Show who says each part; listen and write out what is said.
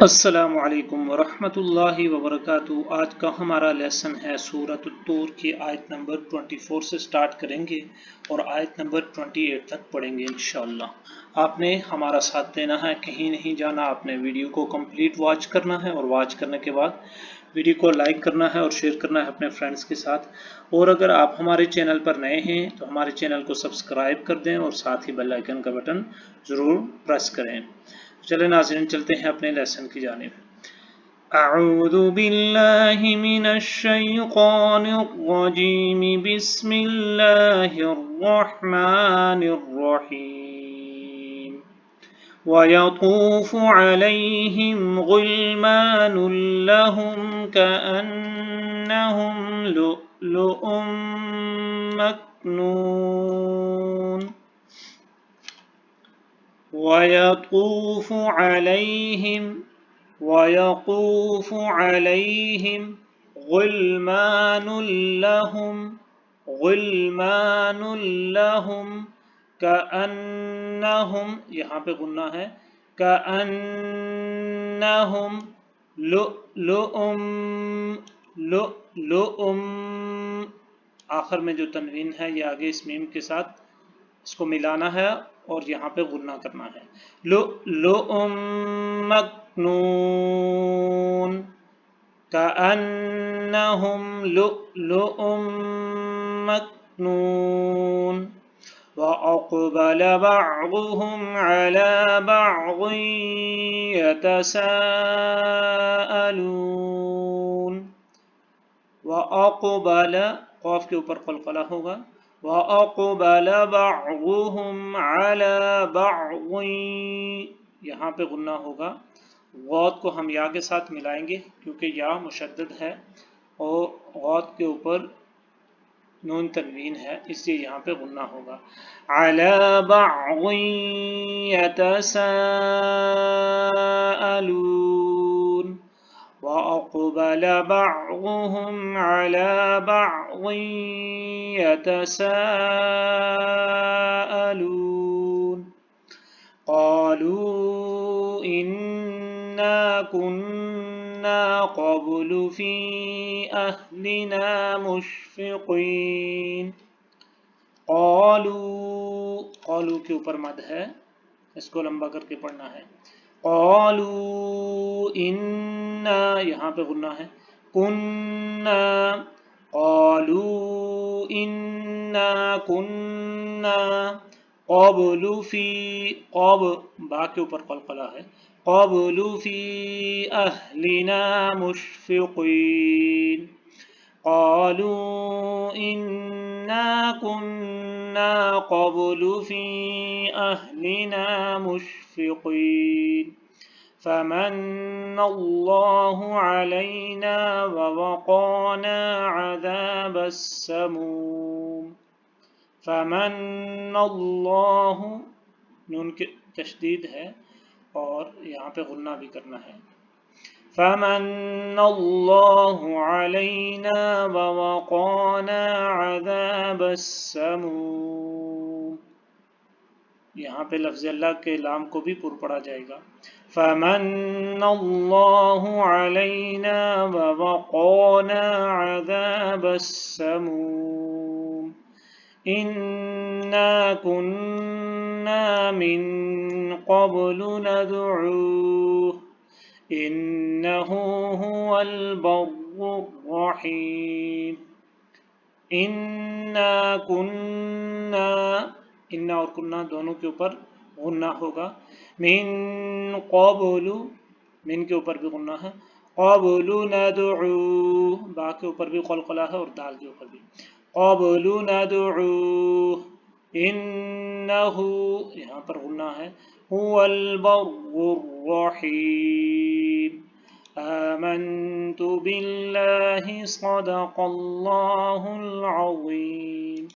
Speaker 1: السلام علیکم ورحمۃ اللہ وبرکاتہ۔ آج کا ہمارا لیسن ہے سورۃ الطور کی آیت نمبر 24 سے سٹارٹ کریں گے اور آیت نمبر 28 تک پڑھیں گے انشاءاللہ۔ آپ نے ہمارا ساتھ دینا ہے، کہیں نہیں جانا، آپ نے ویڈیو کو کمپلیٹ واچ کرنا ہے اور واچ کرنے کے بعد ویڈیو کو لائک کرنا ہے اور شیئر کرنا ہے اپنے فرینڈز کے ساتھ۔ اور اگر آپ ہمارے چینل پر نئے ہیں تو ہمارے چینل کو سبسکرائب کر دیں اور ساتھ ہی بیل آئیکن کا بٹن ضرور پریس کریں۔ چلے ناظرین، چلتے ہیں اپنے لیسن کی جانب۔ اعوذ باللہ من الشیطان الرجیم، بسم اللہ الرحمن الرحیم۔ وَيَطُوفُ عَلَيْهِمْ غِلْمَانٌ لَّهُمْ كَأَنَّهُمْ لُؤْلُؤٌ مَّكْنُونٌ۔ وَيَطُوفُ عَلَيْهِمْ غِلْمَانٌ لَّهُمْ كَأَنَّهُمْ، یہاں پہ غنہ ہے، كَأَنَّهُمْ لُؤْلُؤٌ، آخر میں جو تنوین ہے یہ آگے اس میم کے ساتھ اس کو ملانا ہے اور یہاں پہ غنہ کرنا ہے۔ لؤلؤ مکنون، کأنہم لؤلؤ مکنون۔ وَأَقْبَلَ بَعْضُهُمْ عَلَى بَعْضٍ يَتَسَاءَلُونَ۔ وَأَقْبَلَ، قاف کے اوپر قلقلہ ہوگا، وَأَقْبَلَ بَعْضُهُمْ عَلَى بَعْضٍ، یہاں پہ غنہ ہوگا۔ غوط کو ہم یا کے ساتھ ملائیں گے کیونکہ یا مشدد ہے اور غوط کے اوپر نون تنوین ہے، اس لیے یہاں پہ غنہ ہوگا۔ عَلَى بَعْضٍ يَتَسَاءَلُونَ۔ وَأَقْبَلَ بَعْضُهُمْ عَلَى بَعْضٍ يَتَسَاءَلُونَ۔ قَالُوا إِنَّا كُنَّا قَبْلُ فِي أَهْلِنَا مُشْفِقِينَ۔ قالوا کے اوپر مد ہے، اس کو لمبا کر کے پڑھنا ہے۔ قالوا انا، یہاں پہ غنہ ہے، کننا، قالوا انا کننا قبل فی، قب با کے اوپر قلقلہ ہے، قبل فی اہلنا مشفقین۔ قالوا انا كنا قبل في أهلنا مشفقين فمن الله علينا ووقانا عذاب السموم۔ فمن اللہ، نون کی تشدید ہے اور یہاں پہ غنہ بھی کرنا ہے۔ فمن اللہ علینا ووقانا عذاب السموم، یہاں پہ لفظ اللہ کے لام کو بھی پر پڑا جائے گا۔ فمن اللہ علینا ووقانا عذاب السموم انا كنا من قبل ندعوه انه هو البر الرحیم۔ انا کننا، انا اور کننا دونوں کے اوپر غنہ ہوگا۔ من قبل، من کے اوپر بھی غنہ ہے، قبل ندعوه، با کے اوپر بھی قلقلہ ہے اور دال کے اوپر بھی، قبل ندعوه انه، یہاں پر غنہ ہے، هو البر الرحیم۔ آمنت باللہ صدق اللہ العظیم۔